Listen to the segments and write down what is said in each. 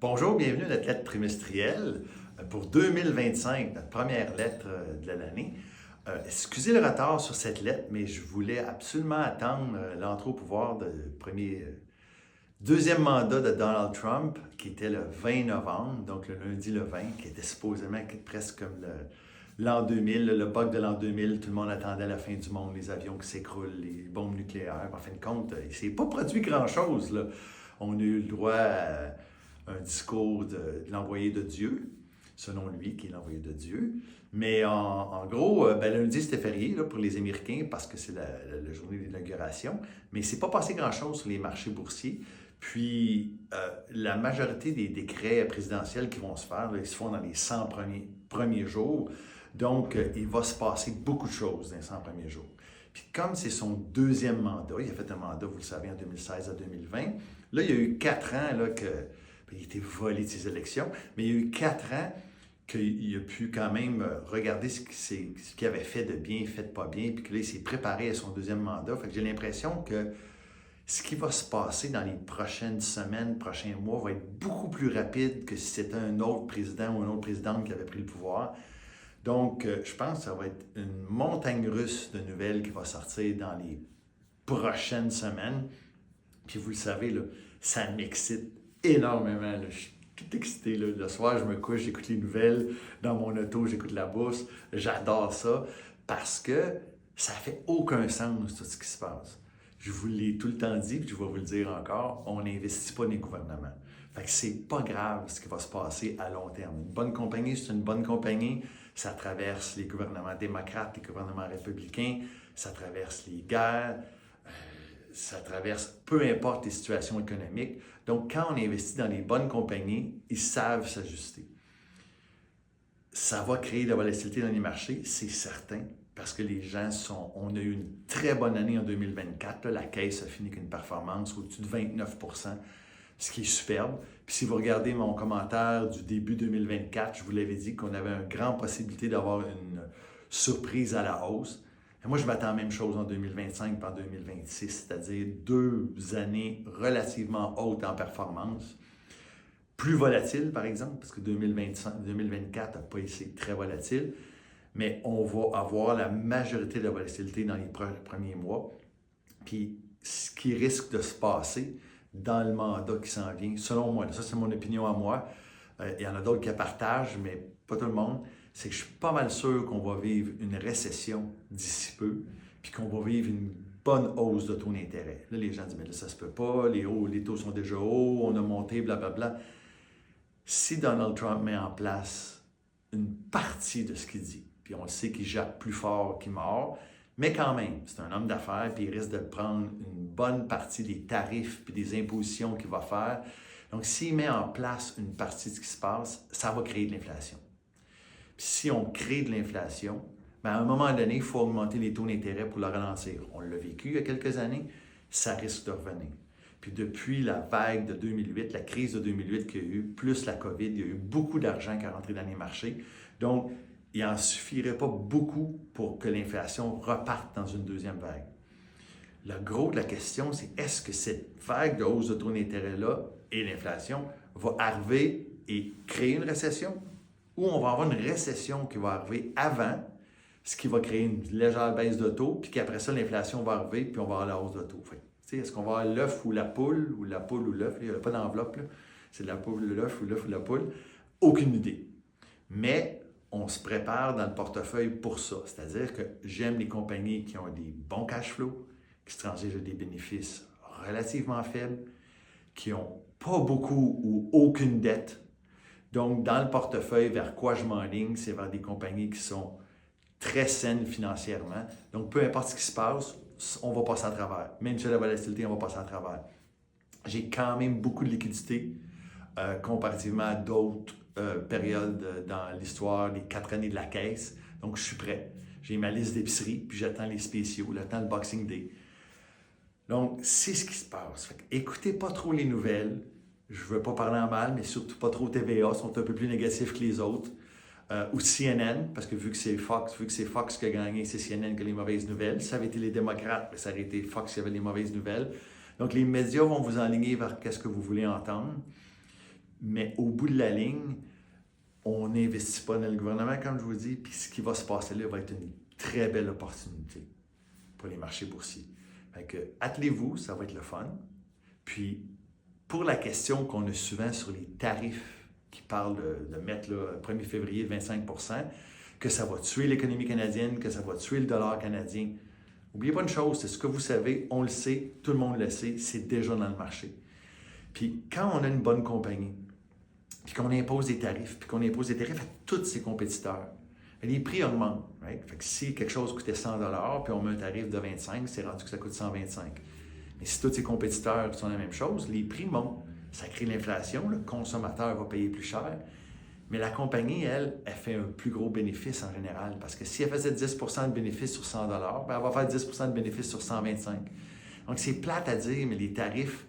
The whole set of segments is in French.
Bonjour, bienvenue à notre lettre trimestrielle pour 2025, notre première lettre de l'année. Excusez le retard sur cette lettre, mais je voulais absolument attendre l'entrée au pouvoir du deuxième mandat de Donald Trump, qui était le 20 novembre, donc le lundi le 20, qui était supposément presque comme l'an 2000, le bug de l'an 2000. Tout le monde attendait la fin du monde, les avions qui s'écroulent, les bombes nucléaires. En fin de compte, il ne s'est pas produit grand-chose, là. On a eu le droit à un discours de l'envoyé de Dieu, selon lui, qui est l'envoyé de Dieu. Mais en gros, lundi, c'était férié là, pour les Américains parce que c'est la journée d'inauguration. Mais il ne s'est pas passé grand-chose sur les marchés boursiers. Puis, la majorité des décrets présidentiels qui vont se faire, là, ils se font dans les 100 premiers jours. Donc, il va se passer beaucoup de choses dans les 100 premiers jours. Puis, comme c'est son deuxième mandat, il a fait un mandat, vous le savez, en 2016 à 2020. Là, il y a eu 4 ans là, que il a été volé de ses élections, mais il y a eu 4 ans qu'il a pu quand même regarder ce qu'il avait fait de bien, fait de pas bien, puis que là, il s'est préparé à son deuxième mandat. Fait que j'ai l'impression que ce qui va se passer dans les prochaines semaines, prochains mois, va être beaucoup plus rapide que si c'était un autre président ou une autre présidente qui avait pris le pouvoir. Donc, je pense que ça va être une montagne russe de nouvelles qui va sortir dans les prochaines semaines. Puis vous le savez, là, ça m'excite énormément. Là. Je suis tout excité. Là. Le soir, je me couche, j'écoute les nouvelles. Dans mon auto, j'écoute la bourse. J'adore ça parce que ça fait aucun sens tout ce qui se passe. Je vous l'ai tout le temps dit, puis je vais vous le dire encore, on n'investit pas dans les gouvernements. Fait que c'est pas grave ce qui va se passer à long terme. Une bonne compagnie, c'est une bonne compagnie. Ça traverse les gouvernements démocrates, les gouvernements républicains. Ça traverse les guerres. Ça traverse peu importe les situations économiques. Donc, quand on investit dans les bonnes compagnies, ils savent s'ajuster. Ça va créer de la volatilité dans les marchés, c'est certain, parce que les gens sont... On a eu une très bonne année en 2024. Là, la Caisse a fini avec une performance au-dessus de 29%, ce qui est superbe. Puis si vous regardez mon commentaire du début 2024, je vous l'avais dit qu'on avait une grande possibilité d'avoir une surprise à la hausse. Et moi, je m'attends à la même chose en 2025 et en 2026, c'est-à-dire 2 années relativement hautes en performance. Plus volatiles, par exemple, parce que 2024 n'a pas été très volatile, mais on va avoir la majorité de la volatilité dans les premiers mois. Puis, ce qui risque de se passer dans le mandat qui s'en vient, selon moi, ça c'est mon opinion à moi, il y en a d'autres qui la partagent, mais pas tout le monde, c'est que je suis pas mal sûr qu'on va vivre une récession d'ici peu, puis qu'on va vivre une bonne hausse de taux d'intérêt. Là, les gens disent, mais là, ça se peut pas, les taux sont déjà hauts, on a monté, blablabla. Si Donald Trump met en place une partie de ce qu'il dit, puis on le sait qu'il jappe plus fort qu'il mord, mais quand même, c'est un homme d'affaires, puis il risque de prendre une bonne partie des tarifs puis des impositions qu'il va faire. Donc, s'il met en place une partie de ce qui se passe, ça va créer de l'inflation. Puis si on crée de l'inflation, bien, à un moment donné, il faut augmenter les taux d'intérêt pour le ralentir. On l'a vécu il y a quelques années, ça risque de revenir. Puis depuis la vague de 2008, la crise de 2008 qu'il y a eu, plus la COVID, il y a eu beaucoup d'argent qui est rentré dans les marchés. Donc, il n'en suffirait pas beaucoup pour que l'inflation reparte dans une deuxième vague. Le gros de la question, c'est est-ce que cette vague de hausse de taux d'intérêt-là et l'inflation va arriver et créer une récession? Ou on va avoir une récession qui va arriver avant, ce qui va créer une légère baisse de taux, puis qu'après ça, l'inflation va arriver, puis on va avoir la hausse de taux. Est-ce qu'on va avoir l'œuf ou la poule ou l'œuf? Il n'y a pas d'enveloppe, là. C'est la poule ou l'œuf ou la poule. Aucune idée. Mais on se prépare dans le portefeuille pour ça. C'est-à-dire que j'aime les compagnies qui ont des bons cash flows, qui se transigent des bénéfices relativement faibles, qui n'ont pas beaucoup ou aucune dette. Donc, dans le portefeuille, vers quoi je m'enligne, c'est vers des compagnies qui sont très saines financièrement. Donc, peu importe ce qui se passe, on va passer à travers. Même si la volatilité, on va passer à travers. J'ai quand même beaucoup de liquidités comparativement à d'autres périodes dans l'histoire des 4 années de la caisse. Donc, je suis prêt. J'ai ma liste d'épicerie, puis j'attends les spéciaux, j'attends le Boxing Day. Donc, c'est ce qui se passe. Fait que, écoutez pas trop les nouvelles. Je ne veux pas parler en mal, mais surtout pas trop TVA, sont un peu plus négatifs que les autres. Ou CNN, parce que vu que c'est Fox qui a gagné, c'est CNN qui a les mauvaises nouvelles. Si ça avait été les démocrates, ça aurait été Fox qui avait les mauvaises nouvelles. Donc, les médias vont vous enligner vers ce que vous voulez entendre. Mais au bout de la ligne, on n'investit pas dans le gouvernement, comme je vous dis, puis ce qui va se passer là va être une très belle opportunité pour les marchés boursiers. Fait que, attelez-vous, ça va être le fun. Puis, pour la question qu'on a souvent sur les tarifs qui parlent de mettre le 1er février 25 %, que ça va tuer l'économie canadienne, que ça va tuer le dollar canadien. N'oubliez pas une chose, c'est ce que vous savez, on le sait, tout le monde le sait, c'est déjà dans le marché. Puis quand on a une bonne compagnie, puis qu'on impose des tarifs, puis qu'on impose des tarifs à tous ses compétiteurs, les prix augmentent. Right? Fait que si quelque chose coûtait 100 $, puis on met un tarif de 25, c'est rendu que ça coûte 125. Mais si tous ses compétiteurs sont la même chose, les prix montent. Ça crée l'inflation, le consommateur va payer plus cher. Mais la compagnie, elle fait un plus gros bénéfice en général. Parce que si elle faisait 10 % de bénéfice sur 100 $, ben elle va faire 10 % de bénéfice sur 125. Donc, c'est plate à dire, mais les tarifs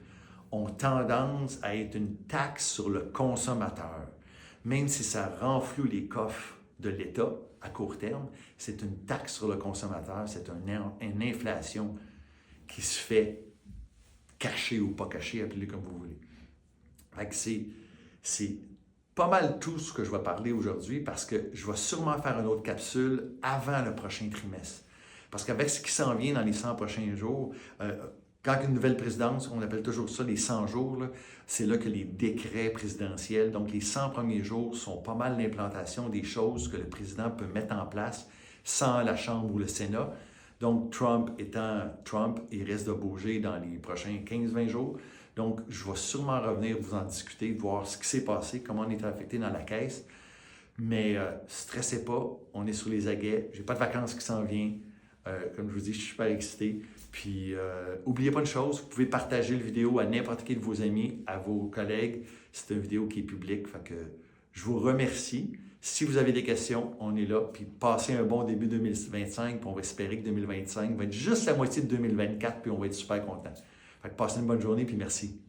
ont tendance à être une taxe sur le consommateur. Même si ça renfloue les coffres de l'État à court terme, c'est une taxe sur le consommateur, c'est une inflation qui se fait cachée ou pas cachée, appelez-le comme vous voulez. Fait que c'est pas mal tout ce que je vais parler aujourd'hui parce que je vais sûrement faire une autre capsule avant le prochain trimestre. Parce qu'avec ce qui s'en vient dans les 100 prochains jours, quand une nouvelle présidence, on appelle toujours ça les 100 jours, c'est là que les décrets présidentiels, donc les 100 premiers jours, sont pas mal l'implantation des choses que le président peut mettre en place sans la Chambre ou le Sénat. Donc, Trump étant Trump, il risque de bouger dans les prochains 15-20 jours. Donc, je vais sûrement revenir vous en discuter, voir ce qui s'est passé, comment on est affecté dans la caisse. Mais stressez pas, on est sur les aguets. J'ai pas de vacances qui s'en viennent. Comme je vous dis, je suis super excité. Puis, n'oubliez pas une chose, vous pouvez partager la vidéo à n'importe qui de vos amis, à vos collègues. C'est une vidéo qui est publique. Fait que je vous remercie. Si vous avez des questions, on est là. Puis, passez un bon début 2025. Puis, on va espérer que 2025 va être juste la moitié de 2024. Puis, on va être super content. Fait que passez une bonne journée. Puis, merci.